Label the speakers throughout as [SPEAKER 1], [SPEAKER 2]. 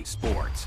[SPEAKER 1] Sports.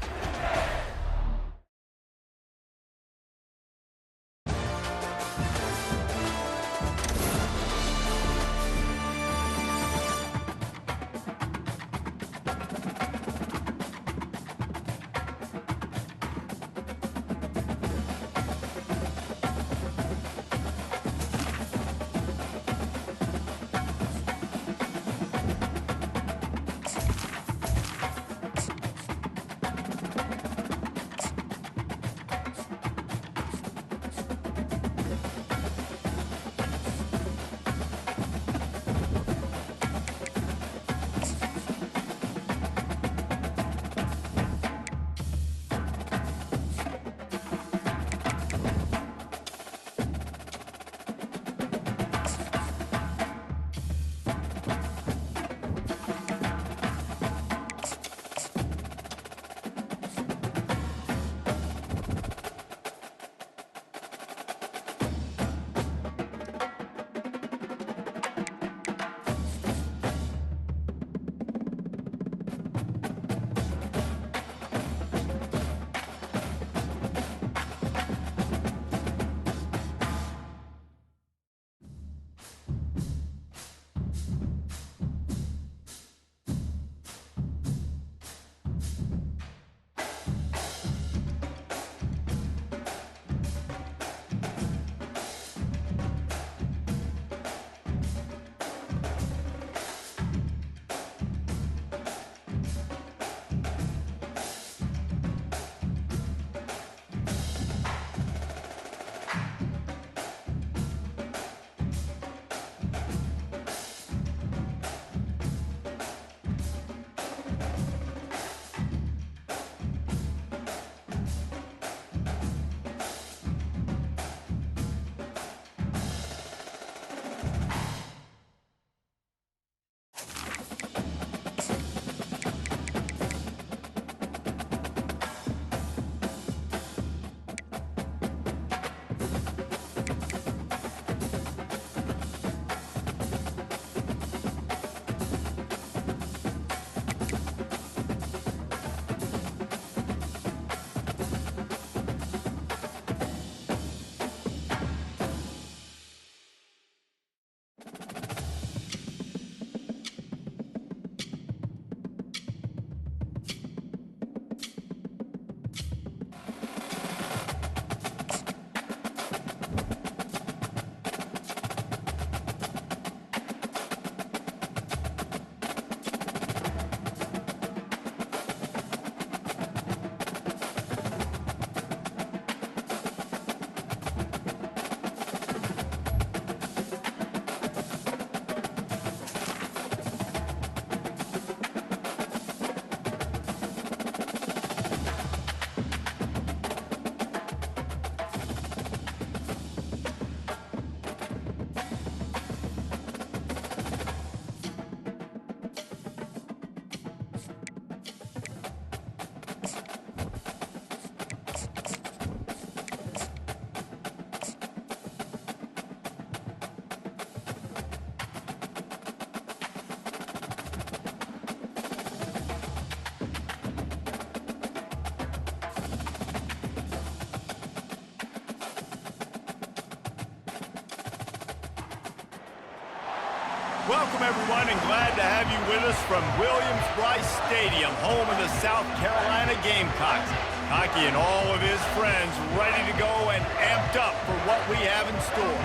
[SPEAKER 1] Welcome, everyone, and glad to have you with us from Williams-Brice Stadium, home of the South Carolina Gamecocks. Hockey and all of his friends ready to go and amped up for what we have in store.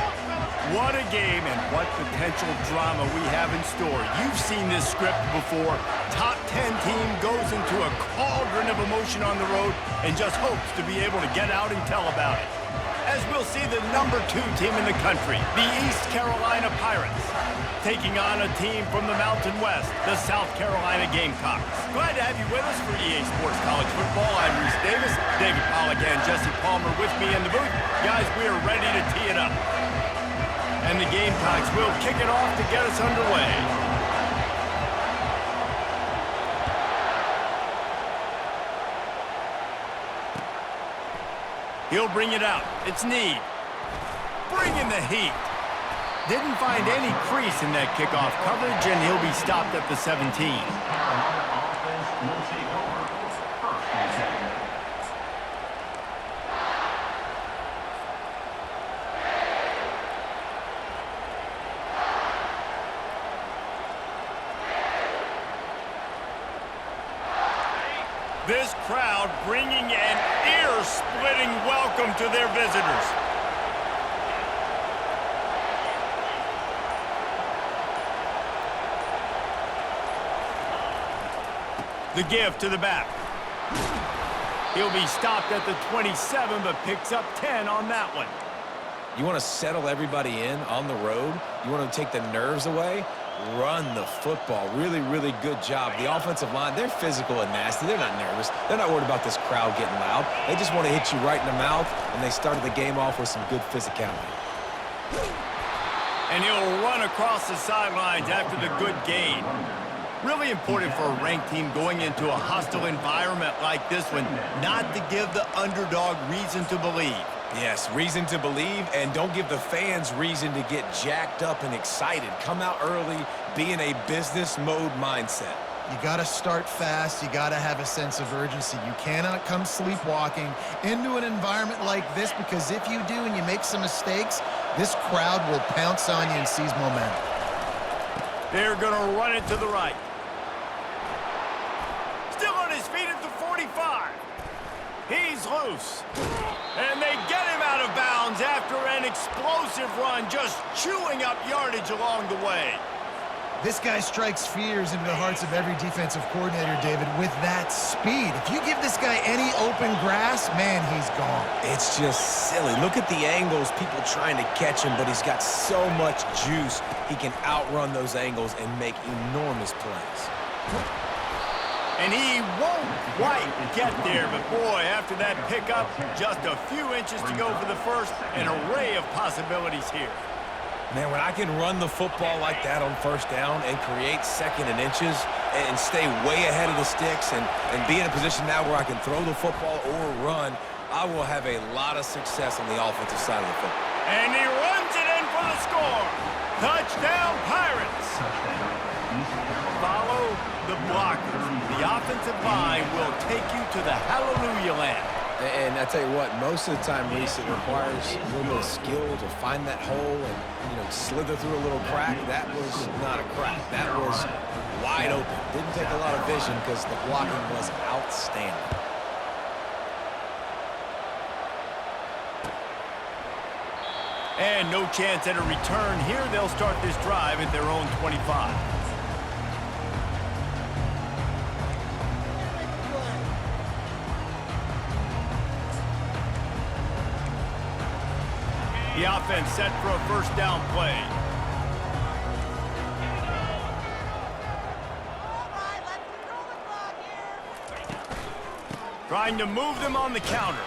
[SPEAKER 1] What a game and what potential drama we have in store. You've seen this script before. Top 10 team goes into a cauldron of emotion on the road and just hopes to be able to get out and tell about it. As we'll see the number 2 team in the country, the East Carolina Pirates, taking on a team from the Mountain West, the South Carolina Gamecocks. Glad to have you with us for EA Sports College Football. I'm Reese Davis, David Pollack and Jesse Palmer with me in the booth. Guys, we are ready to tee it up. And the Gamecocks will kick it off to get us underway. He'll bring it out. It's Need. Bringing the heat. Didn't find any crease in that kickoff coverage, and he'll be stopped at the 17. This crowd bringing an ear-splitting welcome to their visitors. The give to the back. He'll be stopped at the 27, but picks up 10 on that one.
[SPEAKER 2] You want to settle everybody in on the road? You want to take the nerves away? Run the football. Really, really good job. The offensive line, they're physical and nasty. They're not nervous. They're not worried about this crowd getting loud. They just want to hit you right in the mouth, and they started the game off with some good physicality.
[SPEAKER 1] And he'll run across the sidelines after the good gain. Really important for a ranked team going into a hostile environment like this one, not to give the underdog reason to believe.
[SPEAKER 2] Yes, reason to believe, and don't give the fans reason to get jacked up and excited. Come out early, be in a business mode mindset.
[SPEAKER 3] You got to start fast. You got to have a sense of urgency. You cannot come sleepwalking into an environment like this, because if you do and you make some mistakes, this crowd will pounce on you and seize momentum.
[SPEAKER 1] They're going to run it to the right. Still on his feet at the 45. He's loose. And they get him out of bounds after an explosive run, just chewing up yardage along the way.
[SPEAKER 3] This guy strikes fears into the hearts of every defensive coordinator, David, with that speed. If you give this guy any open grass, man, he's gone.
[SPEAKER 2] It's just silly. Look at the angles, people trying to catch him, but he's got so much juice. He can outrun those angles and make enormous plays.
[SPEAKER 1] And he won't quite get there, but boy, after that pickup, just a few inches to go for the first, an array of possibilities here.
[SPEAKER 2] Man, when I can run the football like that on first down and create second and inches and stay way ahead of the sticks and be in a position now where I can throw the football or run, I will have a lot of success on the offensive side of the football.
[SPEAKER 1] And he runs it in for the score. Touchdown, Pirates. Follow the blockers. The offensive line will take you to the hallelujah land.
[SPEAKER 2] And I tell you what, most of the time, Reese, it requires a little bit of skill to find that hole and, slither through a little crack. That was not a crack. That was wide open. Didn't take a lot of vision because the blocking was outstanding.
[SPEAKER 1] And no chance at a return here. They'll start this drive at their own 25. The offense set for a first down play. Trying to move them on the counter.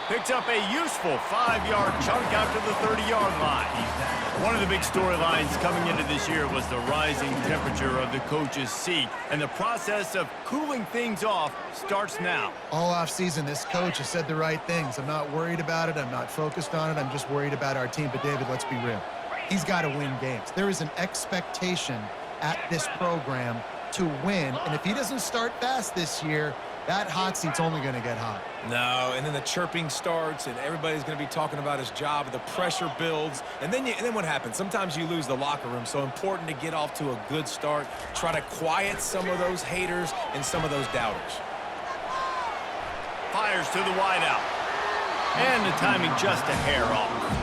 [SPEAKER 1] Picks up a useful 5-yard chunk out to the 30-yard line. One of the big storylines coming into this year was the rising temperature of the coach's seat, and the process of cooling things off starts now.
[SPEAKER 3] All offseason, this coach has said the right things. I'm not worried about it. I'm not focused on it. I'm just worried about our team. But, David, let's be real. He's got to win games. There is an expectation at this program to win, and if he doesn't start fast this year, that hot seat's only going to get hot.
[SPEAKER 2] No, and then the chirping starts, and everybody's going to be talking about his job. The pressure builds, and then what happens? Sometimes you lose the locker room, so important to get off to a good start. Try to quiet some of those haters and some of those doubters.
[SPEAKER 1] Fires to the wideout. And the timing just a hair off.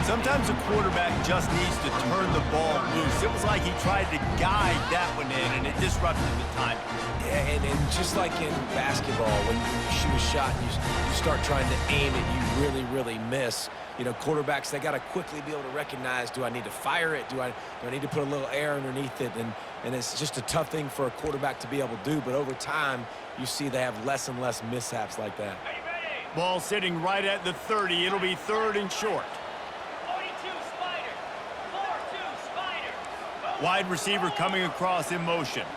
[SPEAKER 1] Sometimes a quarterback just needs to turn the ball loose. It was like he tried to guide that one in, and it disrupted the timing.
[SPEAKER 2] Yeah, and just like in basketball, when you shoot a shot and you start trying to aim it, you really, really miss. Quarterbacks, they got to quickly be able to recognize, do I need to fire it? Do I need to put a little air underneath it? And it's just a tough thing for a quarterback to be able to do. But over time, you see they have less and less mishaps like that.
[SPEAKER 1] Ball sitting right at the 30. It'll be third and short. Wide receiver coming across in motion.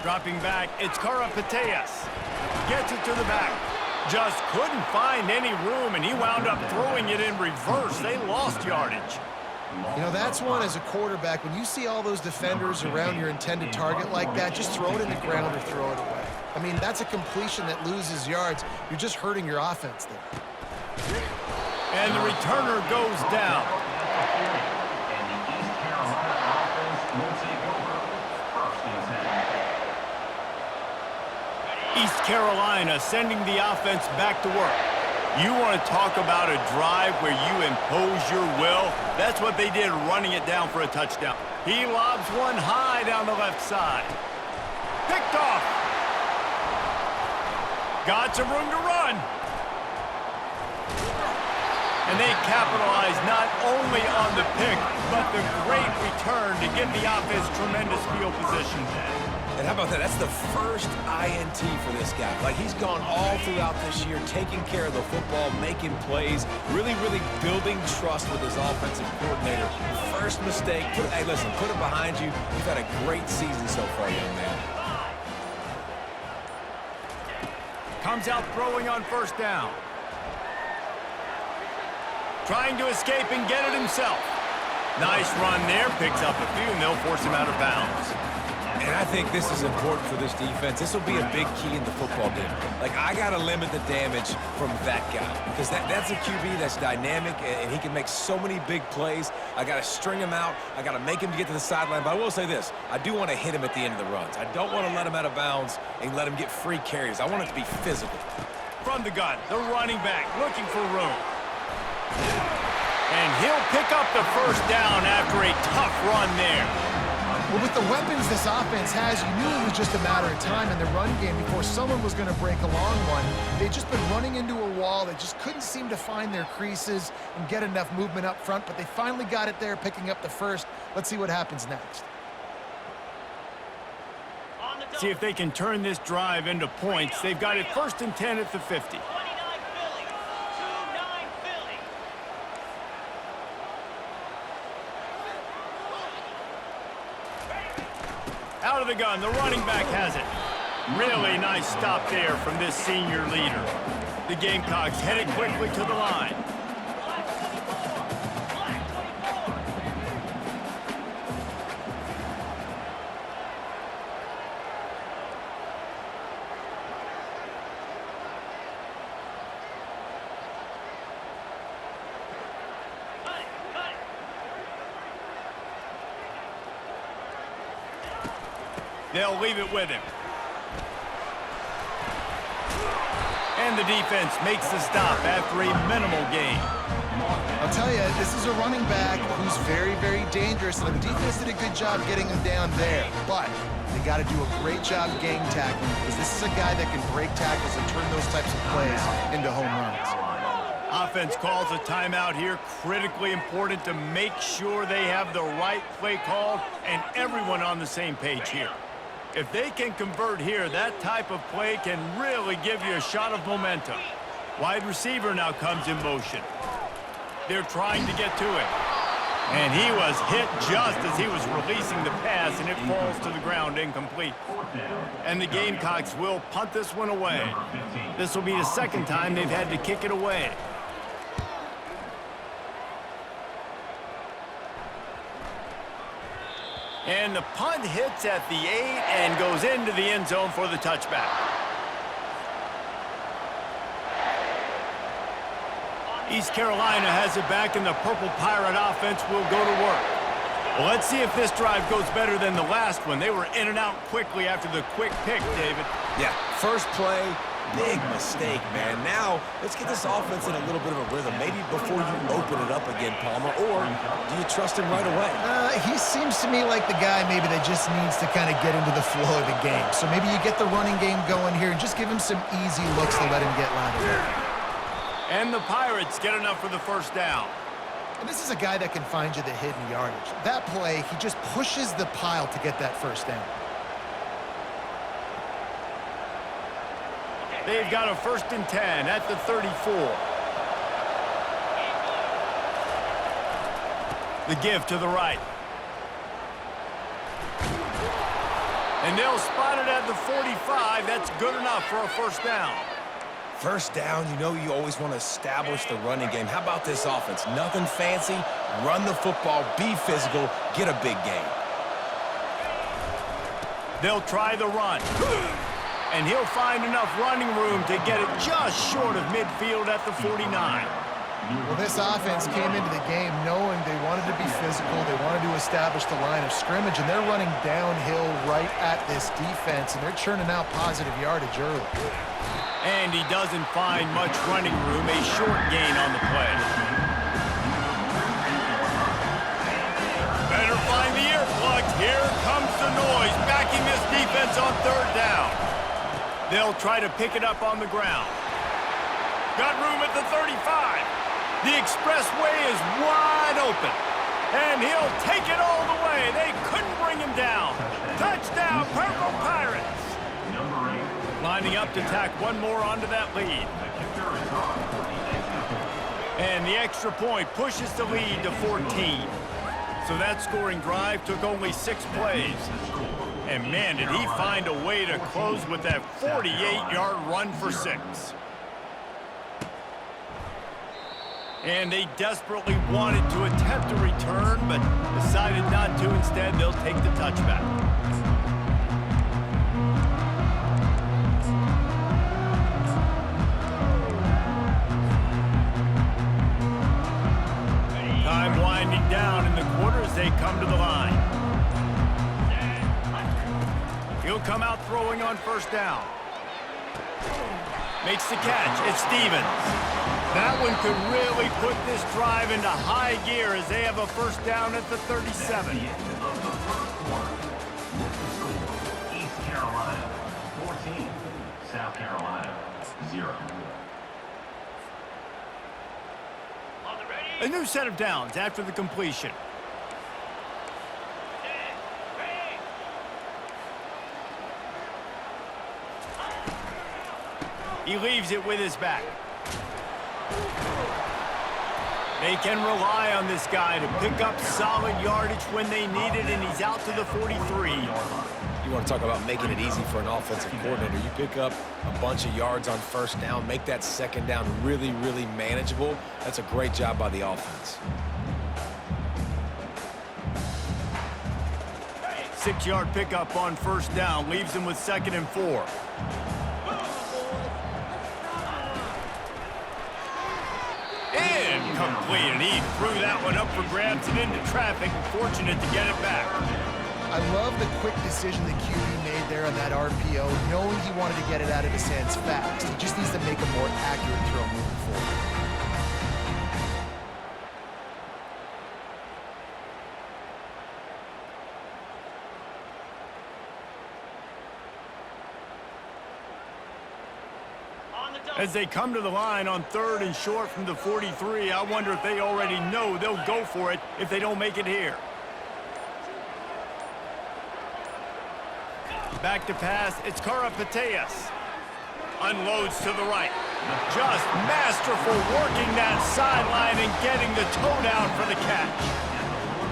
[SPEAKER 1] Dropping back, it's Karapateas. Gets it to the back. Just couldn't find any room, and he wound up throwing it in reverse. They lost yardage.
[SPEAKER 3] That's one as a quarterback. When you see all those defenders around your intended target like that, just throw it in the ground or throw it away. I mean, that's a completion that loses yards. You're just hurting your offense there.
[SPEAKER 1] And the returner goes down. Carolina sending the offense back to work. You want to talk about a drive where you impose your will? That's what they did, running it down for a touchdown. He lobs one high down the left side. Picked off. Got some room to run. And they capitalize not only on the pick, but the great return to give the offense tremendous field position.
[SPEAKER 2] And how about that? That's the first INT for this guy. Like, he's gone all throughout this year, taking care of the football, making plays, really building trust with his offensive coordinator. First mistake, hey, listen, put it behind you. You've had a great season so far, young man.
[SPEAKER 1] Comes out throwing on first down. Trying to escape and get it himself. Nice run there, picks up a few, and they'll force him out of bounds.
[SPEAKER 2] And I think this is important for this defense. This will be a big key in the football game. Like, I got to limit the damage from that guy because that's a QB that's dynamic, and he can make so many big plays. I got to string him out. I got to make him get to the sideline. But I will say this. I do want to hit him at the end of the runs. I don't want to let him out of bounds and let him get free carries. I want it to be physical.
[SPEAKER 1] From the gun, the running back looking for room. And he'll pick up the first down after a tough run there.
[SPEAKER 3] Well, with the weapons this offense has, you knew it was just a matter of time in the run game before someone was going to break a long one. They'd just been running into a wall. They just couldn't seem to find their creases and get enough movement up front, but they finally got it there, picking up the first. Let's see what happens next.
[SPEAKER 1] See if they can turn this drive into points. They've got it 1st and 10 at the 50. Out of the gun, the running back has it. Really nice stop there from this senior leader. The Gamecocks headed quickly to the line. They'll leave it with him. And the defense makes the stop after a minimal gain.
[SPEAKER 3] I'll tell you, this is a running back who's very dangerous, and the defense did a good job getting him down there. But they got to do a great job gang tackling because this is a guy that can break tackles and turn those types of plays into home runs.
[SPEAKER 1] Offense calls a timeout here. Critically important to make sure they have the right play called and everyone on the same page here. If they can convert here, that type of play can really give you a shot of momentum. Wide receiver now comes in motion. They're trying to get to him. And he was hit just as he was releasing the pass, and it falls to the ground incomplete. And the Gamecocks will punt this one away. This will be the second time they've had to kick it away. And the punt hits at the 8 and goes into the end zone for the touchback. East Carolina has it back, and the Purple Pirate offense will go to work. Well, let's see if this drive goes better than the last one. They were in and out quickly after the quick pick, David.
[SPEAKER 2] Yeah, first play, big mistake, man. Now, let's get this offense in a little bit of a rhythm. Maybe before you open it up again, Palmer, or do you trust him right away?
[SPEAKER 3] He seems to me like the guy maybe that just needs to kind of get into the flow of the game. So maybe you get the running game going here and just give him some easy looks to let him get lateral.
[SPEAKER 1] And the Pirates get enough for the first down.
[SPEAKER 3] And this is a guy that can find you the hidden yardage. That play, he just pushes the pile to get that first down.
[SPEAKER 1] They've got a 1st and 10 at the 34. The give to the right. And they'll spot it at the 45. That's good enough for a first down.
[SPEAKER 2] First down, you know you always want to establish the running game. How about this offense? Nothing fancy. Run the football, be physical, get a big gain.
[SPEAKER 1] They'll try the run. And he'll find enough running room to get it just short of midfield at the 49.
[SPEAKER 3] Well, this offense came into the game knowing they wanted to be physical. physical. They wanted to establish the line of scrimmage, and they're running downhill right at this defense, and they're churning out positive yardage early.
[SPEAKER 1] And he doesn't find much running room, a short gain on the play. Better find the earplugs. Here comes the noise, backing this defense on third down. They'll try to pick it up on the ground. Got room at the 35. The expressway is wide open. And he'll take it all the way. They couldn't bring him down. Touchdown, Purple Pirates. Lining up to tack one more onto that lead. And the extra point pushes the lead to 14. So that scoring drive took only 6 plays. And man, did he find a way to close with that 48-yard run for 6. And they desperately wanted to attempt a return, but decided not to. Instead, they'll take the touchback. Time winding down in the quarter as they come to the line. He'll come out throwing on first down. Makes the catch. It's Stevens. That one could really put this drive into high gear as they have a first down at the 37.
[SPEAKER 4] East Carolina, 14. South Carolina, 0.
[SPEAKER 1] A new set of downs after the completion. He leaves it with his back. They can rely on this guy to pick up solid yardage when they need it, and he's out to the 43.
[SPEAKER 2] You want to talk about making it easy for an offensive coordinator. You pick up a bunch of yards on first down, make that second down really, really manageable. That's a great job by the offense.
[SPEAKER 1] 6-yard pickup on first down leaves him with 2nd and 4. Incomplete, and he threw that one up for grabs and into traffic. Fortunate to get it back.
[SPEAKER 3] I love the quick decision that QB made there on that RPO, knowing he wanted to get it out of his hands fast. He just needs to make a more accurate throw moving forward.
[SPEAKER 1] As they come to the line on 3rd and short from the 43, I wonder if they already know they'll go for it if they don't make it here. Back to pass, it's Karapateas. Unloads to the right. Just masterful working that sideline and getting the toe down for the catch.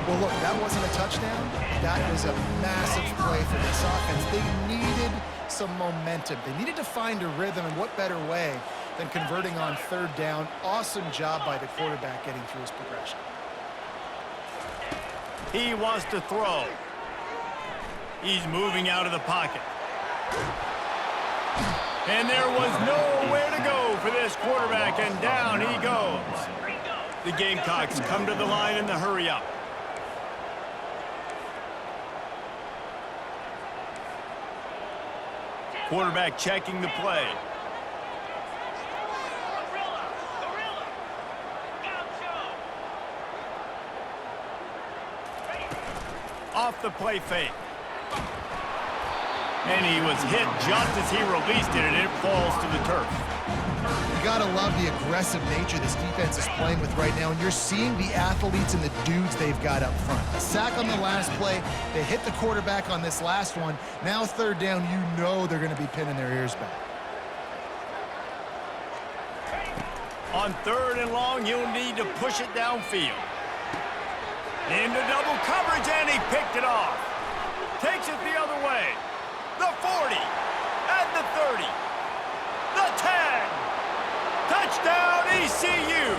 [SPEAKER 3] Well, look, that wasn't a touchdown. That was a massive play for this offense. They needed some momentum. They needed to find a rhythm, and what better way than converting on 3rd down. Awesome job by the quarterback getting through his progression.
[SPEAKER 1] He wants to throw. He's moving out of the pocket. And there was nowhere to go for this quarterback, and down he goes. The Gamecocks come to the line in the hurry-up. Quarterback checking the play. Off the play fake. And he was hit just as he released it, and it falls to the turf.
[SPEAKER 3] You got to love the aggressive nature this defense is playing with right now, and you're seeing the athletes and the dudes they've got up front. A sack on the last play. They hit the quarterback on this last one. Now 3rd down, you know they're going to be pinning their ears back.
[SPEAKER 1] On 3rd and long, he'll need to push it downfield. Into double coverage, and he picked it off. Takes it the other way. The 40, and the 30, the 10. Touchdown, ECU.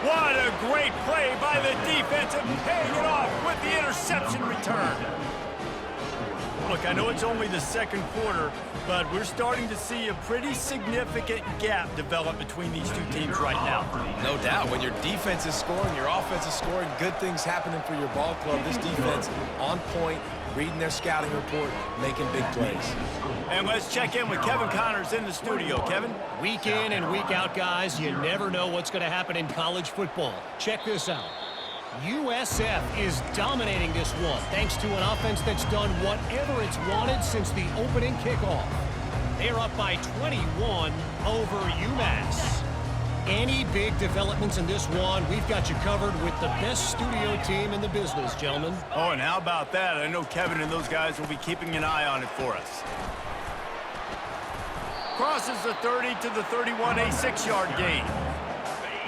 [SPEAKER 1] What a great play by the defense and paying it off with the interception return. Look, I know it's only the second quarter, but we're starting to see a pretty significant gap develop between these two teams right now.
[SPEAKER 2] No doubt. When your defense is scoring, your offense is scoring, good things happening for your ball club. This defense on point, reading their scouting report, making big plays.
[SPEAKER 1] And let's check in with Kevin Connors in the studio. Kevin?
[SPEAKER 5] Week in and week out, guys, you never know what's going to happen in college football. Check this out. USF is dominating this one thanks to an offense that's done whatever it's wanted since the opening kickoff. They're up by 21 over UMass. Any big developments in this one, we've got you covered with the best studio team in the business, gentlemen.
[SPEAKER 1] Oh, and how about that? I know Kevin and those guys will be keeping an eye on it for us. Crosses the 30 to the 31, a 6-yard gain.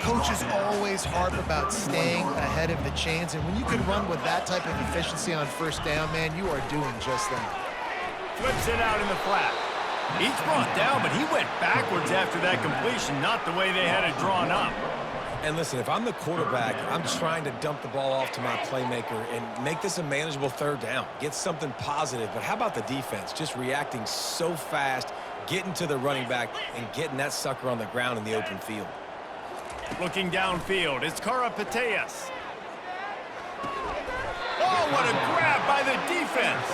[SPEAKER 3] Coaches always harp about staying ahead of the chains, and when you can run with that type of efficiency on first down, man, you are doing just that.
[SPEAKER 1] Flips it out in the flat. He's brought down, but he went backwards after that completion, not the way they had it drawn up.
[SPEAKER 2] And listen, if I'm the quarterback, I'm trying to dump the ball off to my playmaker and make this a manageable third down. Get something positive. But how about the defense? Just reacting so fast, getting to the running back, and getting that sucker on the ground in the open field.
[SPEAKER 1] Looking downfield, it's Karapateas. Oh, what a grab by the defense.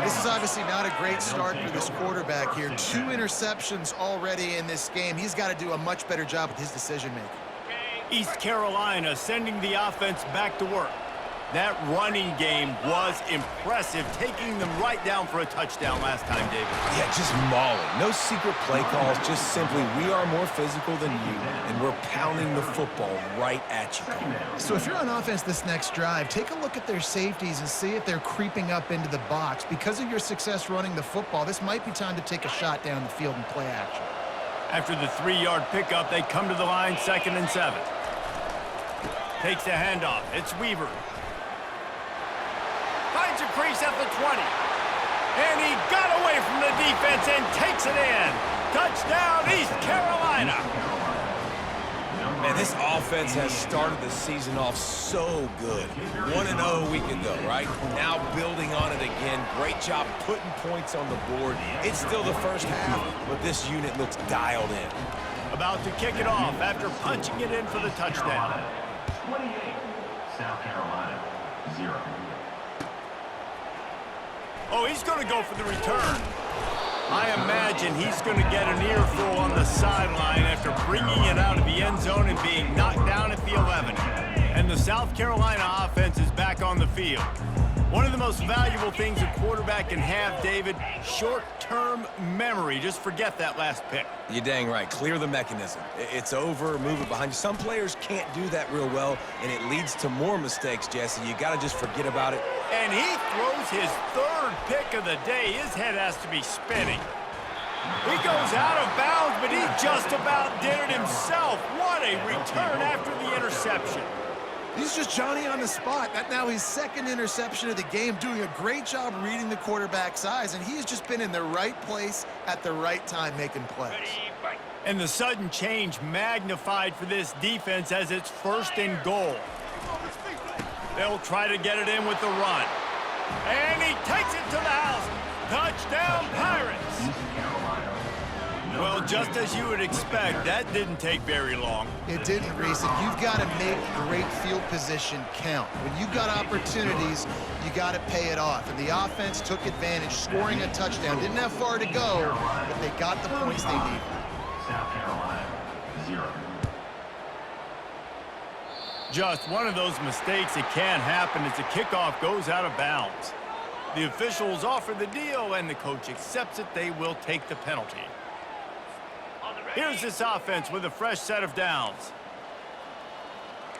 [SPEAKER 3] This is obviously not a great start for this quarterback here. 2 interceptions already in this game. He's got to do a much better job with his decision-making.
[SPEAKER 1] East Carolina sending the offense back to work. That running game was impressive, taking them right down for a touchdown last time, David.
[SPEAKER 2] Yeah, just mauling. No secret play calls, just simply we are more physical than you, and we're pounding the football right at you.
[SPEAKER 3] So if you're on offense this next drive, take a look at their safeties and see if they're creeping up into the box. Because of your success running the football, this might be time to take a shot down the field and play action.
[SPEAKER 1] After the 3-yard pickup, they come to the line, 2nd and 7. Takes a handoff. It's Weaver. Finds a crease at the 20. And he got away from the defense and takes it in. Touchdown, East Carolina.
[SPEAKER 2] Man, this offense has started the season off so good. 1-0 a week ago, right? Now building on it again. Great job putting points on the board. It's still the first half, but this unit looks dialed in.
[SPEAKER 1] About to kick it off after punching it in for the touchdown.
[SPEAKER 4] 28, South Carolina, 0.
[SPEAKER 1] Oh, he's going to go for the return. I imagine he's going to get an earful on the sideline after bringing it out of the end zone and being knocked down at the 11. And the South Carolina offense is back on the field. One of the most valuable things a quarterback can have, David, short-term memory. Just forget that last pick.
[SPEAKER 2] You're dang right. Clear the mechanism. It's over, move it behind you. Some players can't do that real well, and it leads to more mistakes, Jesse. You got to just forget about it.
[SPEAKER 1] And he throws his 3rd pick of the day. His head has to be spinning. He goes out of bounds, but he just about did it himself. What a return after the interception.
[SPEAKER 3] He's just Johnny on the spot. That now his 2nd interception of the game, doing a great job reading the quarterback's eyes, and he's just been in the right place at the right time making plays.
[SPEAKER 1] And the sudden change magnified for this defense as it's 1st and goal. They'll try to get it in with the run. And he takes it to the house. Touchdown, Pirates. Well, just as you would expect, that didn't take very long.
[SPEAKER 3] It didn't, Reese. And you've got to make great field position count. When you've got opportunities, you got to pay it off. And the offense took advantage, scoring a touchdown. Didn't have far to go, but they got the points they needed.
[SPEAKER 4] South Carolina, 0.
[SPEAKER 1] Just one of those mistakes that can happen as the kickoff goes out of bounds. The officials offer the deal, and the coach accepts it. They will take the penalty. Here's this offense with a fresh set of downs.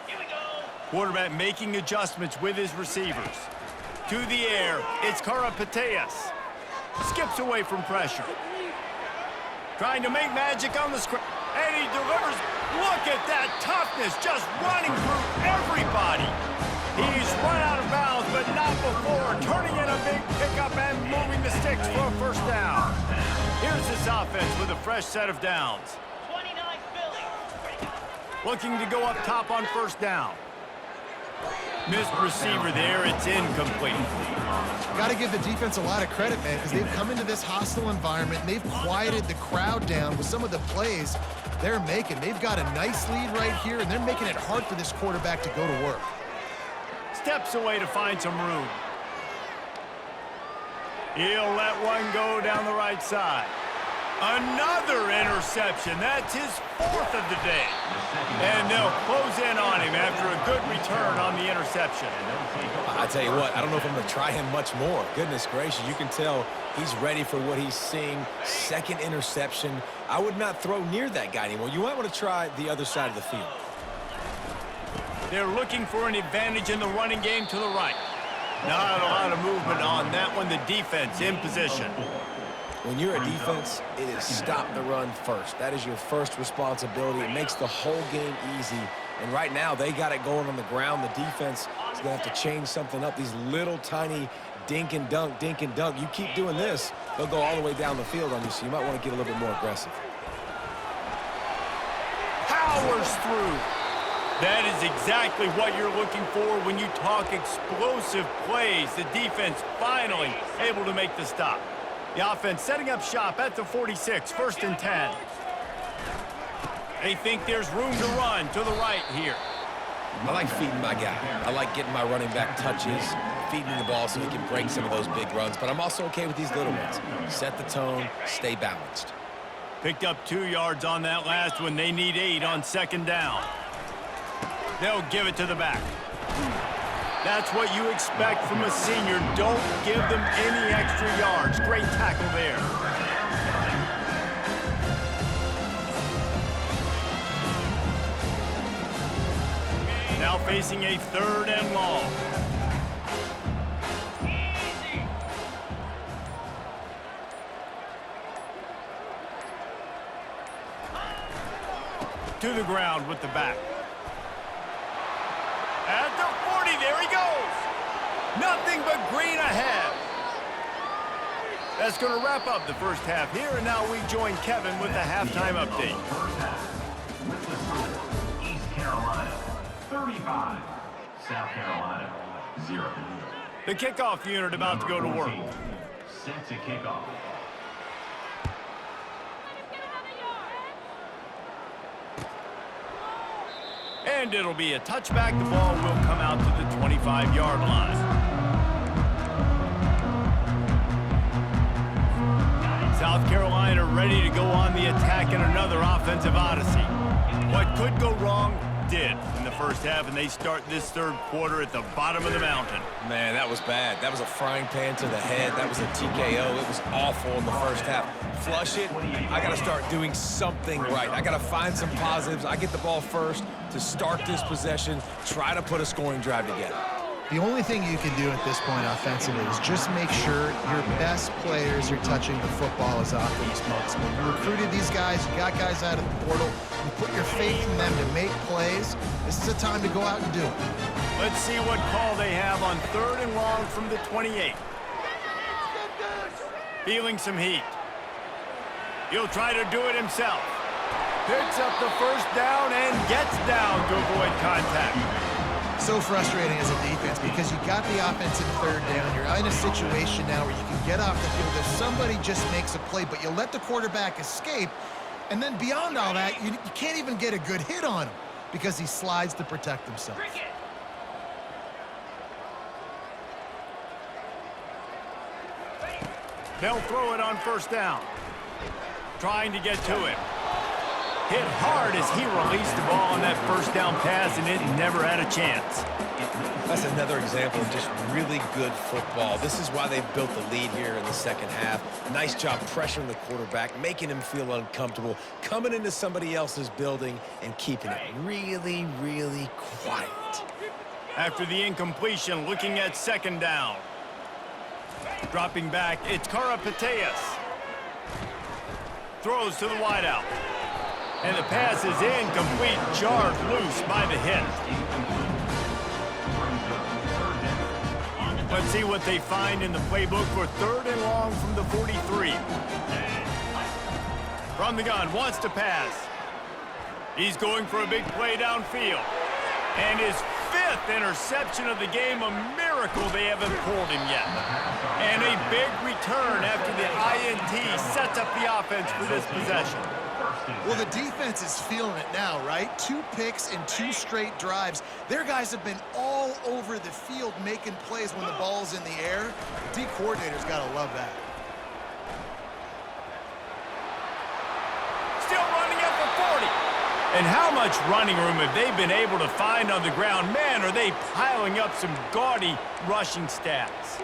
[SPEAKER 1] Here we go. Quarterback making adjustments with his receivers. To the air, it's Karapateas. Skips away from pressure. Trying to make magic on the screen. And he delivers. Look at that toughness, just running through everybody. He's run out of bounds, but not before. Turning in a big pickup and moving the sticks for a 1st down. Here's this offense with a fresh set of downs. 29 Philly. Looking to go up top on 1st down. Missed receiver there. It's incomplete.
[SPEAKER 3] Got to give the defense a lot of credit, man, because they've come into this hostile environment, and they've quieted the crowd down with some of the plays they're making. They've got a nice lead right here, and they're making it hard for this quarterback to go to work.
[SPEAKER 1] Steps away to find some room. He'll let one go down the right side. Another interception. That's his 4th of the day. And they'll close in on him after a good return on the interception.
[SPEAKER 2] I tell you what, I don't know if I'm going to try him much more. Goodness gracious, you can tell he's ready for what he's seeing. 2nd interception. I would not throw near that guy anymore. You might want to try the other side of the field.
[SPEAKER 1] They're looking for an advantage in the running game to the right. Not a lot of movement on that one. The defense in position.
[SPEAKER 2] When you're a defense, it is stop the run first. That is your first responsibility. It makes the whole game easy. And right now, they got it going on the ground. The defense is going to have to change something up. These little tiny dink and dunk, dink and dunk. You keep doing this, they'll go all the way down the field on you, so you might want to get a little bit more aggressive.
[SPEAKER 1] Powers through. That is exactly what you're looking for when you talk explosive plays. The defense finally able to make the stop. The offense setting up shop at the 46, 1st and 10. They think there's room to run to the right here.
[SPEAKER 2] I like feeding my guy. I like getting my running back touches, feeding the ball so he can break some of those big runs, but I'm also okay with these little ones. Set the tone, stay balanced.
[SPEAKER 1] Picked up 2 yards on that last one. They need 8 on 2nd down. They'll give it to the back. That's what you expect from a senior. Don't give them any extra yards. Great tackle there. Now facing a 3rd and long. To the ground with the back. At the 40, there he goes. Nothing but green ahead. That's going to wrap up the first half here, and now we join Kevin with the halftime update.
[SPEAKER 4] First half. With the score, East Carolina 35, South Carolina 0.
[SPEAKER 1] The kickoff unit about to go to work.
[SPEAKER 4] Set to kick off.
[SPEAKER 1] And it'll be a touchback. The ball will come out to the 25-yard line. South Carolina ready to go on the attack in another offensive odyssey. What could go wrong did in the first half, and they start this 3rd quarter at the bottom of the mountain.
[SPEAKER 2] Man, that was bad. That was a frying pan to the head. That was a TKO. It was awful in the first half. Flush it. I got to start doing something right. I got to find some positives. I get the ball first to start this possession, try to put a scoring drive together.
[SPEAKER 3] The only thing you can do at this point offensively is just make sure your best players are touching the football as often as possible. You recruited these guys, you got guys out of the portal, you put your faith in them to make plays. This is a time to go out and do it.
[SPEAKER 1] Let's see what call they have on 3rd and long from the 28. Feeling some heat. He'll try to do it himself. Picks up the 1st down and gets down to avoid contact.
[SPEAKER 3] So frustrating as a defense because you got the offense in 3rd down. You're in a situation now where you can get off the field if somebody just makes a play, but you let the quarterback escape, and then beyond all that, you can't even get a good hit on him because he slides to protect himself.
[SPEAKER 1] They'll throw it on 1st down. Trying to get to him. Hit hard as he released the ball on that 1st down pass, and it never had a chance.
[SPEAKER 2] That's another example of just really good football. This is why they've built the lead here in the 2nd half. Nice job pressuring the quarterback, making him feel uncomfortable, coming into somebody else's building and keeping it really, really quiet.
[SPEAKER 1] After the incompletion, looking at 2nd down. Dropping back, it's Karapateas. Throws to the wideout. And the pass is incomplete, jarred loose by the hit. Let's see what they find in the playbook for 3rd and long from the 43. From the gun, wants to pass. He's going for a big play downfield. And his 5th 4th interception of the game. A miracle they haven't pulled him yet. And a big return after the INT sets up the offense for this possession.
[SPEAKER 3] Well, the defense is feeling it now, right? 2 picks in 2 straight drives. Their guys have been all over the field making plays when the ball's in the air. D coordinator's got to love that.
[SPEAKER 1] Still running up for 40. And how much running room have they been able to find on the ground? Man, are they piling up some gaudy rushing stats.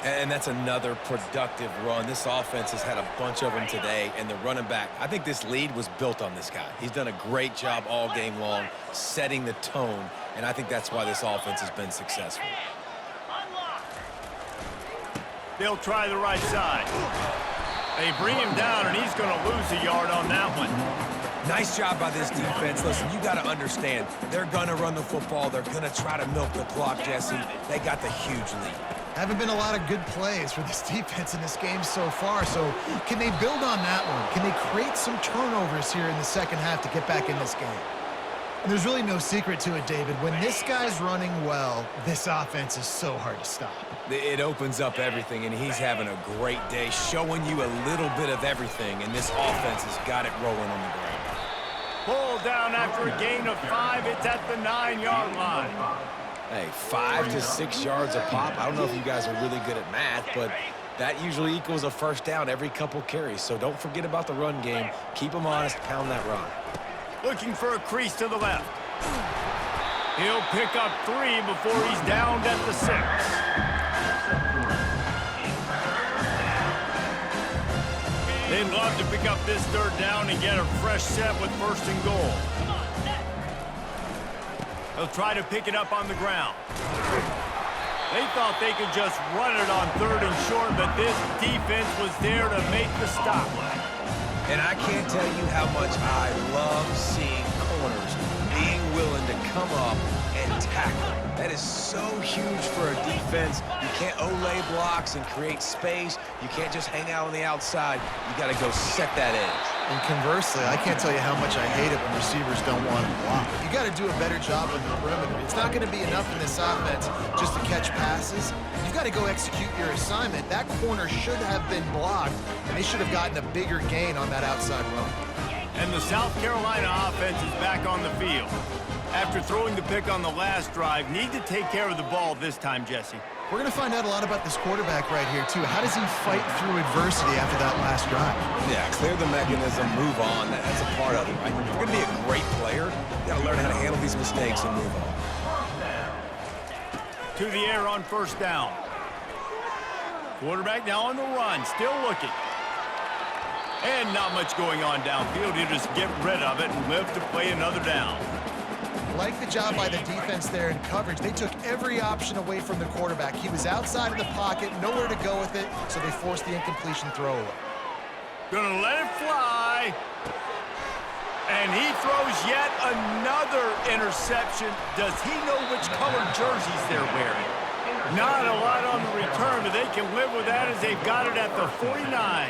[SPEAKER 2] And that's another productive run. This offense has had a bunch of them today, and the running back, I think this lead was built on this guy. He's done a great job all game long, setting the tone, and I think that's why this offense has been successful.
[SPEAKER 1] They'll try the right side. They bring him down, and he's going to lose a yard on that one.
[SPEAKER 2] Nice job by this defense. Listen, you got to understand, they're going to run the football. They're going to try to milk the clock, Jesse. They got the huge lead.
[SPEAKER 3] Haven't been a lot of good plays for this defense in this game so far, so can they build on that one? Can they create some turnovers here in the second half to get back in this game? And there's really no secret to it, David. When this guy's running well, this offense is so hard to stop.
[SPEAKER 2] It opens up everything, and he's having a great day, showing you a little bit of everything, and this offense has got it rolling on the ground.
[SPEAKER 1] Pulled down after a gain of 5. It's at the 9-yard line.
[SPEAKER 2] Hey, 5 to 6 yards a pop. I don't know if you guys are really good at math, but that usually equals a first down every couple carries. So don't forget about the run game. Keep them honest, pound that run.
[SPEAKER 1] Looking for a crease to the left. He'll pick up 3 before he's downed at the 6. They'd love to pick up this 3rd down and get a fresh set with 1st and goal. They'll try to pick it up on the ground. They thought they could just run it on 3rd and short, but this defense was there to make the stop.
[SPEAKER 2] And I can't tell you how much I love seeing corners being willing to come up and tackle. That is so huge for a defense. You can't olay blocks and create space. You can't just hang out on the outside. You got to go set that edge.
[SPEAKER 3] And conversely, I can't tell you how much I hate it when receivers don't want to block. You got to do a better job on the perimeter. It's not going to be enough in this offense just to catch passes. You've got to go execute your assignment. That corner should have been blocked, and they should have gotten a bigger gain on that outside run.
[SPEAKER 1] And the South Carolina offense is back on the field. After throwing the pick on the last drive, need to take care of the ball this time, Jesse.
[SPEAKER 3] We're going to find out a lot about this quarterback right here, too. How does he fight through adversity after that last drive?
[SPEAKER 2] Yeah, clear the mechanism, move on. That's a part of it, right? If you're going to be a great player, you got to learn how to handle these mistakes and move on.
[SPEAKER 1] To the air on 1st down. Quarterback now on the run, still looking. And not much going on downfield. He'll just get rid of it and live to play another down.
[SPEAKER 3] Like the job by the defense there in coverage. They took every option away from the quarterback. He was outside of the pocket, nowhere to go with it, so they forced the incompletion throw away.
[SPEAKER 1] Gonna let it fly. And he throws yet another interception. Does he know which color jerseys they're wearing? Not a lot on the return, but they can live with that as they've got it at the 49.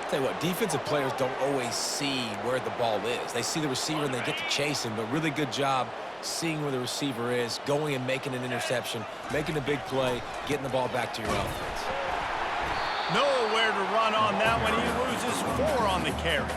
[SPEAKER 2] Tell you what, defensive players don't always see where the ball is. They see the receiver and they get to chase him, but really good job seeing where the receiver is, going and making an interception, making a big play, getting the ball back to your offense.
[SPEAKER 1] Nowhere to run on that one. He loses 4 on the carry.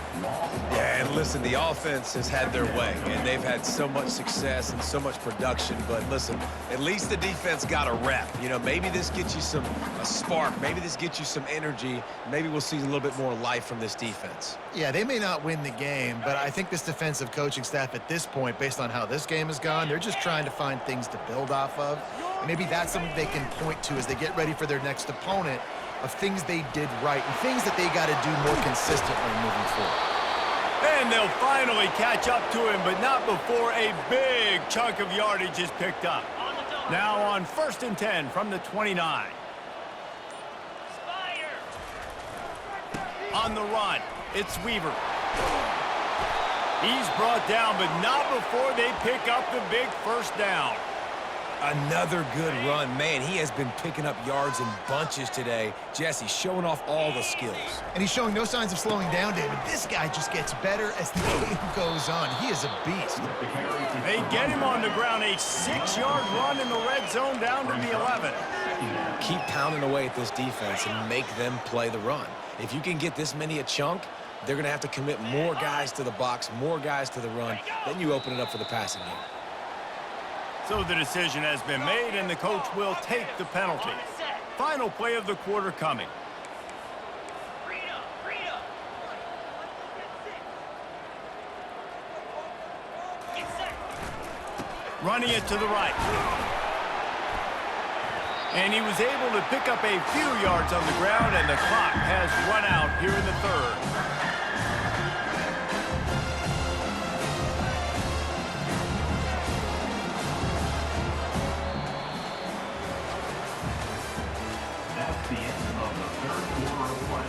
[SPEAKER 2] Yeah, and listen, the offense has had their way, and they've had so much success and so much production. But listen, at least the defense got a rep. You know, maybe this gets you a spark. Maybe this gets you some energy. Maybe we'll see a little bit more life from this defense.
[SPEAKER 3] Yeah, they may not win the game, but I think this defensive coaching staff at this point, based on how this game has gone, they're just trying to find things to build off of. Maybe that's something they can point to as they get ready for their next opponent, of things they did right and things that they got to do more consistently moving forward.
[SPEAKER 1] And they'll finally catch up to him, but not before a big chunk of yardage is picked up. Now on 1st and 10 from the 29. On the run, it's Weaver. He's brought down, but not before they pick up the big 1st down.
[SPEAKER 2] Another good run. Man, he has been picking up yards in bunches today. Jesse showing off all the skills.
[SPEAKER 3] And he's showing no signs of slowing down, David. This guy just gets better as the game goes on. He is a beast.
[SPEAKER 1] They get him on the ground. A 6-yard run in the red zone down to the 11.
[SPEAKER 2] Keep pounding away at this defense and make them play the run. If you can get this many a chunk, they're going to have to commit more guys to the box, more guys to the run. Then you open it up for the passing game.
[SPEAKER 1] So the decision has been made, and the coach will take the penalty. Final play of the quarter coming. Running it to the right. And he was able to pick up a few yards on the ground, and the clock has run out here in the third.
[SPEAKER 4] That's the end of the third quarter of play.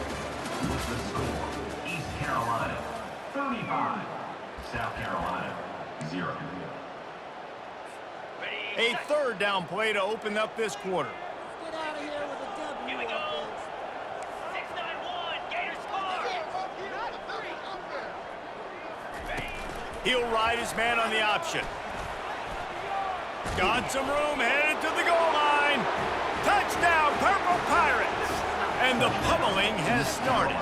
[SPEAKER 4] With the score, East Carolina 35, South Carolina 0.
[SPEAKER 1] A third down play to open up this quarter.
[SPEAKER 6] Get out of here with a W. Here we go. 6-9-1. Gators score.
[SPEAKER 1] He'll ride his man on the option. Got some room, headed to the goal line. Touchdown, Purple Pirates. And the pummeling has started.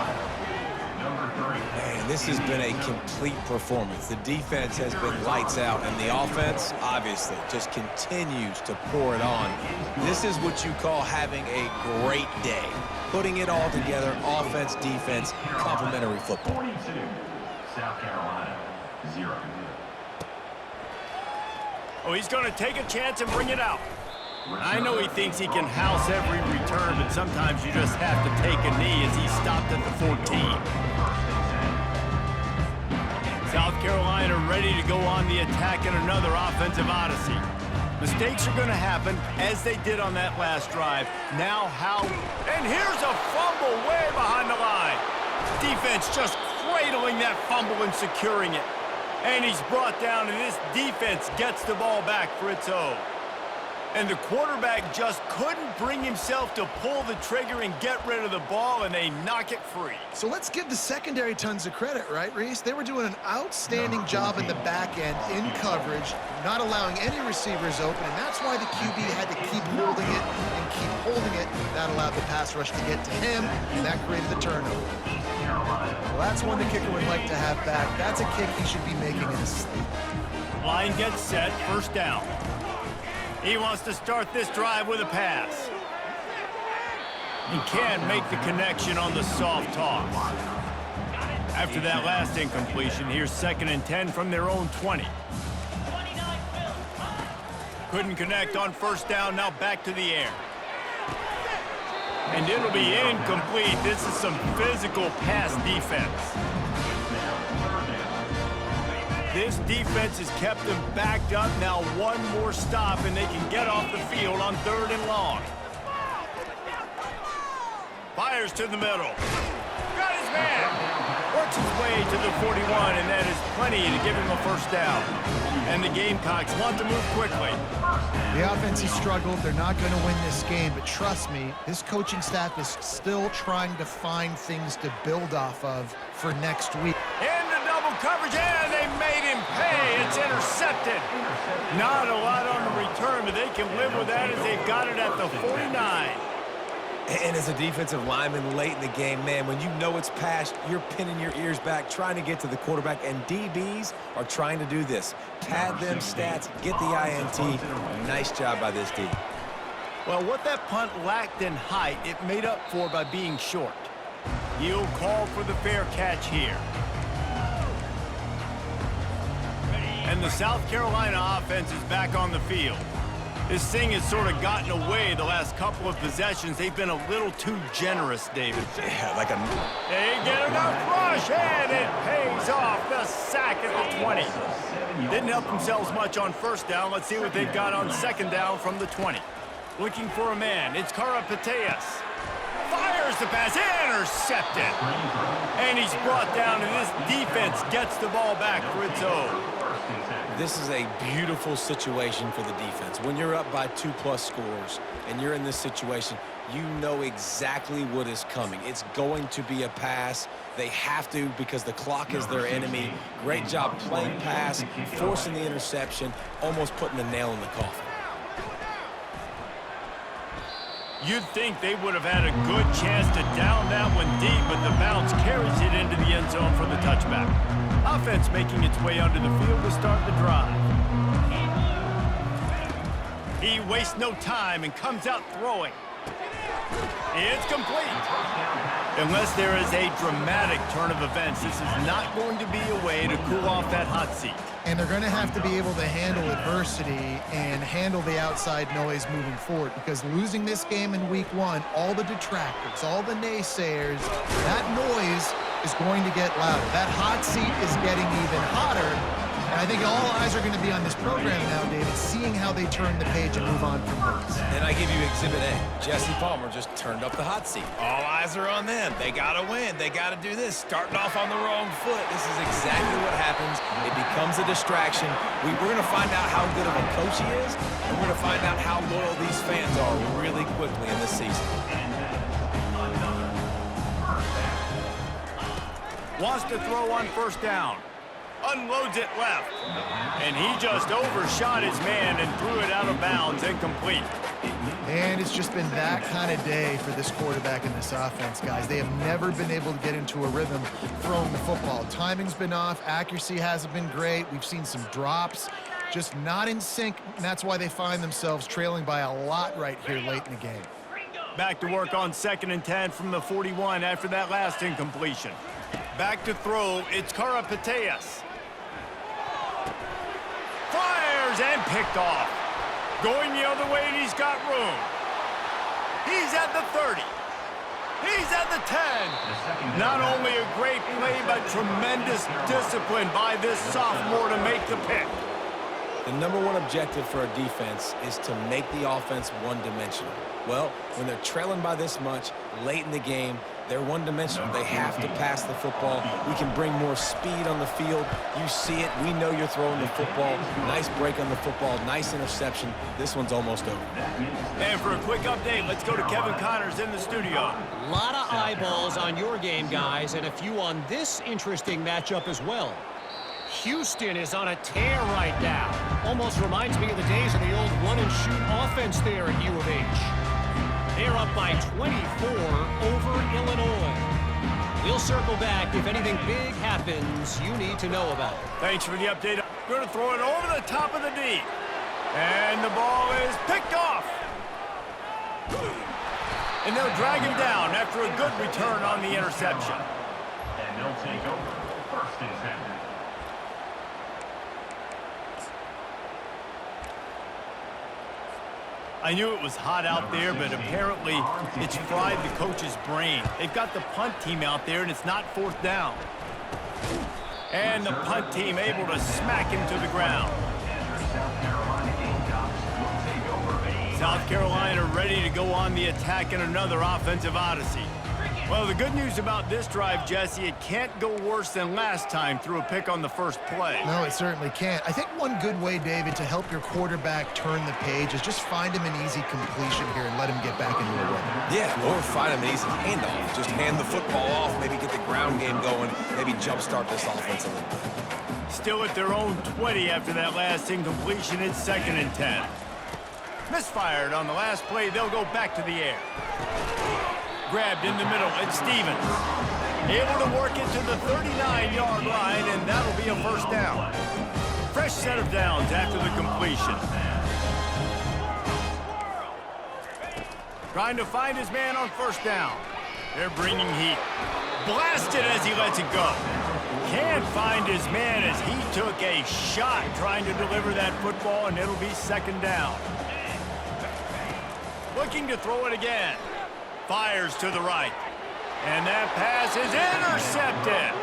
[SPEAKER 2] Man, this has been a complete performance. The defense has been lights out, and the offense, obviously, just continues to pour it on. This is what you call having a great day. Putting it all together, offense, defense, complementary football.
[SPEAKER 4] 42, South Carolina 0.
[SPEAKER 1] Oh, he's going to take a chance and bring it out. I know he thinks he can house every return, but sometimes you just have to take a knee as he stopped at the 14. South Carolina ready to go on the attack in another offensive odyssey. Mistakes are going to happen, as they did on that last drive. Now how? And here's a fumble way behind the line. Defense just cradling that fumble and securing it. And he's brought down, and this defense gets the ball back for its own. And the quarterback just couldn't bring himself to pull the trigger and get rid of the ball, and they knock it free.
[SPEAKER 3] So let's give the secondary tons of credit, right, Reese? They were doing an outstanding job in the back end, in coverage, not allowing any receivers open, and that's why the QB had to keep holding it and keep holding it. That allowed the pass rush to get to him, and that created the turnover. Well, that's one the kicker would like to have back. That's a kick he should be making in his sleep.
[SPEAKER 1] Line gets set, first down. He wants to start this drive with a pass. He can't make the connection on the soft toss. After that last incompletion, here's 2nd and 10 from their own 20. Couldn't connect on first down, now back to the air. And it'll be incomplete. This is some physical pass defense. This defense has kept them backed up. Now one more stop, and they can get off the field on 3rd and long. Fires to the middle. Got his man. Works his way to the 41, and that is plenty to give him a first down. And the Gamecocks want to move quickly.
[SPEAKER 3] The offense has struggled. They're not going to win this game, but trust me, this coaching staff is still trying to find things to build off of for next week.
[SPEAKER 1] Into double coverage, and they made him pay. It's intercepted. Not a lot on the return, but they can live with that as they've got it at the 49.
[SPEAKER 2] And as a defensive lineman late in the game, man, when you know it's passed, you're pinning your ears back, trying to get to the quarterback, and DBs are trying to do this. Pad them stats, get the INT. Nice job by this D.
[SPEAKER 1] Well, what that punt lacked in height, it made up for by being short. He'll call for the fair catch here. And the South Carolina offense is back on the field. This thing has sort of gotten away the last couple of possessions. They've been a little too generous, David.
[SPEAKER 2] Yeah, like a...
[SPEAKER 1] They get enough rush, and it pays off. The sack at the 20. Didn't help themselves much on first down. Let's see what they've got on 2nd down from the 20. Looking for a man. It's Karapateas. Fires the pass, intercepted. And he's brought down, and this defense gets the ball back for its own.
[SPEAKER 2] This is a beautiful situation for the defense. When you're up by 2+ scores and you're in this situation, you know exactly what is coming. It's going to be a pass. They have to because the clock is their enemy. Great job playing pass, forcing the interception, almost putting the nail in the coffin.
[SPEAKER 1] You'd think they would have had a good chance to down that one deep, but the bounce carries it into the end zone for the touchback. Offense making its way onto the field to start the drive. He wastes no time and comes out throwing. It's complete. Unless there is a dramatic turn of events, this is not going to be a way to cool off that hot seat.
[SPEAKER 3] And they're going to have to be able to handle adversity and handle the outside noise moving forward, because losing this game in week 1, all the detractors, all the naysayers, that noise is going to get louder. That hot seat is getting even hotter. And I think all eyes are going to be on this program now, David, seeing how they turn the page and move on from this.
[SPEAKER 2] And I give you Exhibit A. Jesse Palmer just turned up the hot seat. All eyes are on them. They got to win. They got to do this. Starting off on the wrong foot. This is exactly what happens. It becomes a distraction. We're going to find out how good of a coach he is, and we're going to find out how loyal these fans are really quickly in this season.
[SPEAKER 1] Wants to throw on first down. Unloads it left. And he just overshot his man and threw it out of bounds, incomplete.
[SPEAKER 3] And it's just been that kind of day for this quarterback and this offense, guys. They have never been able to get into a rhythm throwing the football. Timing's been off. Accuracy hasn't been great. We've seen some drops. Just not in sync, and that's why they find themselves trailing by a lot right here late in the game.
[SPEAKER 1] Back to work on 2nd and 10 from the 41 after that last incompletion. Back to throw, it's Karapateas. Fires and picked off. Going the other way, and he's got room. He's at the 30. He's at the 10. Not only a great play, but tremendous discipline by this sophomore to make the pick.
[SPEAKER 2] The number one objective for a defense is to make the offense one-dimensional. Well, when they're trailing by this much late in the game, they're one-dimensional. They have to pass the football. We can bring more speed on the field. You see it. We know you're throwing the football. Nice break on the football. Nice interception. This one's almost over.
[SPEAKER 1] And for a quick update, let's go to Kevin Connors in the studio.
[SPEAKER 5] A lot of eyeballs on your game, guys, and a few on this interesting matchup as well. Houston is on a tear right now. Almost reminds me of the days of the old run-and-shoot offense there at U of H. They're up by 24 over Illinois. We'll circle back if anything big happens you need to know about.
[SPEAKER 1] Thanks for the update. I'm going to throw it over the top of the D. And the ball is picked off. And they'll drag him down after a good return on the interception.
[SPEAKER 4] And they'll take over 1st and 10.
[SPEAKER 1] I knew it was hot out there, but apparently it's fried the coach's brain. They've got the punt team out there, and it's not 4th down. And the punt team able to smack him to the ground. South Carolina ready to go on the attack in another offensive odyssey. Well, the good news about this drive, Jesse, it can't go worse than last time through a pick on the first play.
[SPEAKER 3] No, it certainly can't. I think one good way, David, to help your quarterback turn the page is just find him an easy completion here and let him get back into a rhythm.
[SPEAKER 2] Yeah, or find him an easy handoff. Just hand the football off, maybe get the ground game going, maybe jumpstart this offense a little bit.
[SPEAKER 1] Still at their own 20 after that last incompletion. It's 2nd and 10. Misfired on the last play. They'll go back to the air. Grabbed in the middle, it's Stevens. Able to work it to the 39-yard line, and that'll be a 1st down. Fresh set of downs after the completion. Trying to find his man on 1st down. They're bringing heat. Blasted as he lets it go. Can't find his man as he took a shot trying to deliver that football, and it'll be 2nd down. Looking to throw it again. Fires to the right. And that pass is intercepted.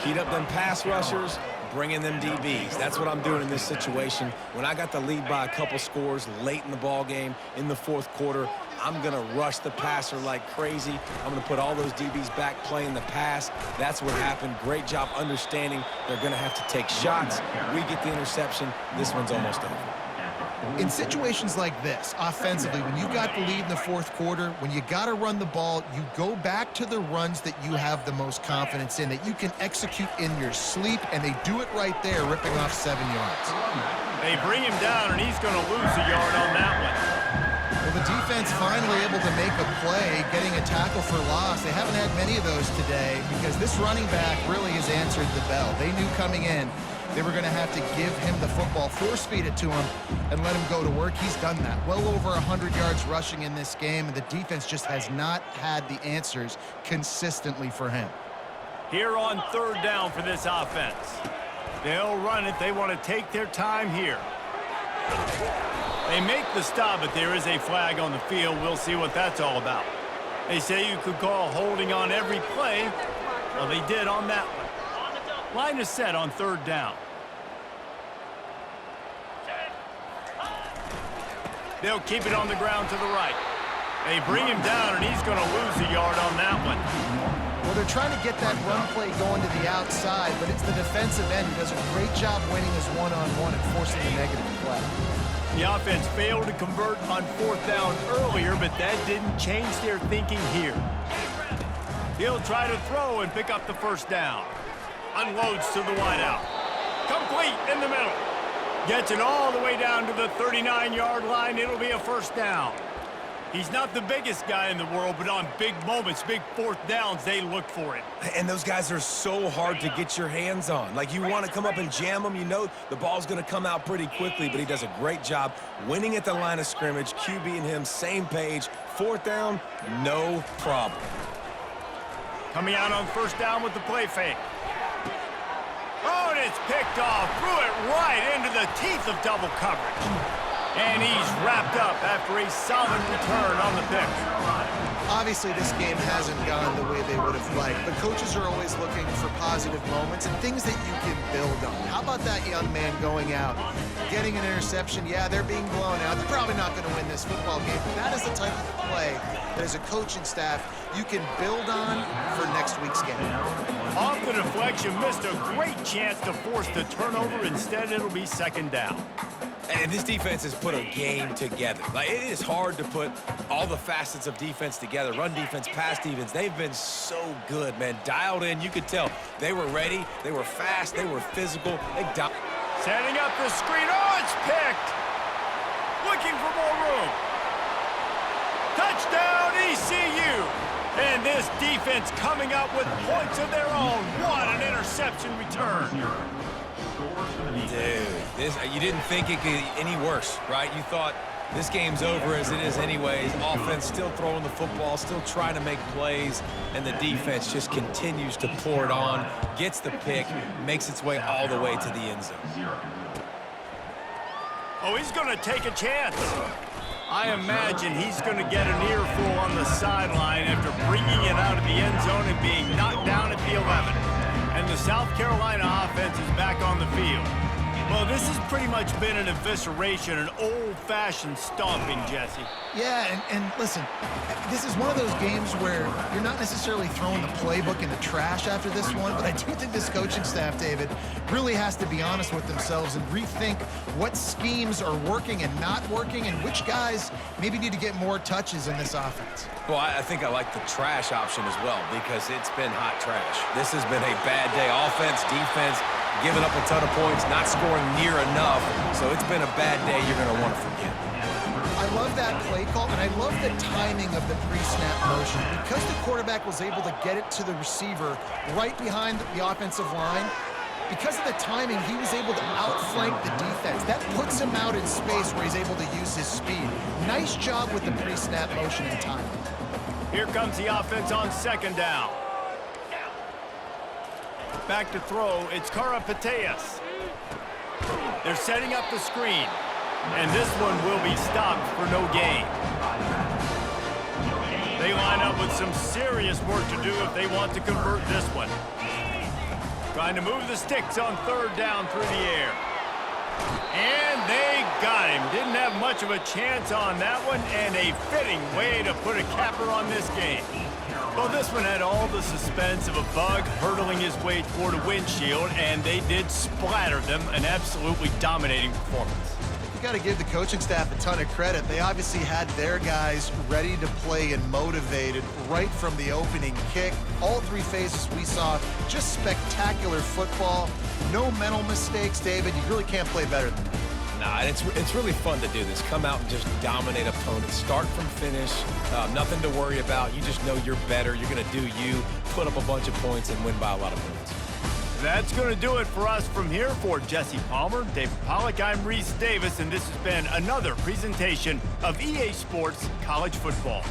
[SPEAKER 2] Heat up them pass rushers, bring in them DBs. That's what I'm doing in this situation. When I got the lead by a couple scores late in the ball game in the fourth quarter, I'm going to rush the passer like crazy. I'm going to put all those DBs back playing the pass. That's what happened. Great job understanding they're going to have to take shots. We get the interception. This one's almost over.
[SPEAKER 3] In situations like this, offensively, when you got the lead in the fourth quarter, when you got to run the ball, you go back to the runs that you have the most confidence in, that you can execute in your sleep, and they do it right there, ripping off 7 yards.
[SPEAKER 1] They bring him down, and he's going to lose a yard on that one.
[SPEAKER 3] Well, the defense finally able to make a play, getting a tackle for loss. They haven't had many of those today because this running back really has answered the bell. They knew coming in they were going to have to give him the football, force-feed it to him, and let him go to work. He's done that. Well over 100 yards rushing in this game, and the defense just has not had the answers consistently for him.
[SPEAKER 1] Here on third down for this offense. They'll run it. They want to take their time here. They make the stop, but there is a flag on the field. We'll see what that's all about. They say you could call holding on every play. Well, they did on that one. Line is set on third down. They'll keep it on the ground to the right. They bring him down, and he's going to lose a yard on that one.
[SPEAKER 3] Well, they're trying to get that run play going to the outside, but it's the defensive end who does a great job winning his one-on-one and forcing the negative play.
[SPEAKER 1] The offense failed to convert on fourth down earlier, but that didn't change their thinking here. He'll try to throw and pick up the first down. Unloads to the wideout. Complete in the middle. Gets it all the way down to the 39-yard line. It'll be a first down. He's not the biggest guy in the world, but on big moments, big fourth downs, they look for it.
[SPEAKER 2] And those guys are so hard to get your hands on. Like, you want to come up and jam them. You know the ball's going to come out pretty quickly, but he does a great job winning at the line of scrimmage. QB and him, same page. Fourth down, no problem.
[SPEAKER 1] Coming out on first down with the play fake. Oh, and it's picked off. Threw it right into the teeth of double coverage. And he's wrapped up after a solid return on the pick.
[SPEAKER 3] Obviously, this game hasn't gone the way they would have liked, but coaches are always looking for positive moments and things that you can build on. How about that young man going out, getting an interception? Yeah, they're being blown out. They're probably not going to win this football game, but that is the type of play that as a coaching staff you can build on for next week's game.
[SPEAKER 1] Off the deflection, missed a great chance to force the turnover. Instead, it'll be second down.
[SPEAKER 2] And this defense has put a game together. Like, it is hard to put all the facets of defense together. Run defense, pass defense. They've been so good, man. Dialed in. You could tell they were ready. They were fast. They were physical.
[SPEAKER 1] Setting up the screen. Oh, it's picked. Looking for more room. Touchdown, ECU. And this defense coming up with points of their own. What an interception return.
[SPEAKER 2] Dude, you didn't think it could get any worse, right? You thought this game's over as it is anyways. Offense still throwing the football, still trying to make plays, and the defense just continues to pour it on, gets the pick, makes its way all the way to the end zone.
[SPEAKER 1] Oh, he's going to take a chance. I imagine he's going to get an earful on the sideline after bringing it out of the end zone and being knocked down at the 11. And the South Carolina offense is back on the field. Well, this has pretty much been an evisceration, an old-fashioned stomping, Jesse.
[SPEAKER 3] Yeah, and listen, this is one of those games where you're not necessarily throwing the playbook in the trash after this one, but I do think this coaching staff, David, really has to be honest with themselves and rethink what schemes are working and not working and which guys maybe need to get more touches in this offense.
[SPEAKER 2] Well, I think I like the trash option as well because it's been hot trash. This has been a bad day. Offense, defense, giving up a ton of points, not scoring near enough. So it's been a bad day you're going to want to forget.
[SPEAKER 3] I love that play call, and I love the timing of the pre-snap motion. Because the quarterback was able to get it to the receiver right behind the offensive line, because of the timing, he was able to outflank the defense. That puts him out in space where he's able to use his speed. Nice job with the pre-snap motion and timing.
[SPEAKER 1] Here comes the offense on second down. Back to throw, it's Karapateas. They're setting up the screen, and this one will be stopped for no gain. They line up with some serious work to do if they want to convert this one. Trying to move the sticks on third down through the air. And they got him. Didn't have much of a chance on that one, and a fitting way to put a capper on this game. Well, this one had all the suspense of a bug hurtling his way toward a windshield, and they did splatter them. An absolutely dominating performance.
[SPEAKER 3] You got to give the coaching staff a ton of credit. They obviously had their guys ready to play and motivated right from the opening kick. All three phases we saw, just spectacular football. No mental mistakes, David. You really can't play better than that.
[SPEAKER 2] Nah, and it's really fun to do this. Come out and just dominate opponents. Start from finish. Nothing to worry about. You just know you're better. You're going to do you, put up a bunch of points, and win by a lot of points.
[SPEAKER 1] That's going to do it for us from here. For Jesse Palmer, David Pollack, I'm Reese Davis, and this has been another presentation of EA Sports College Football.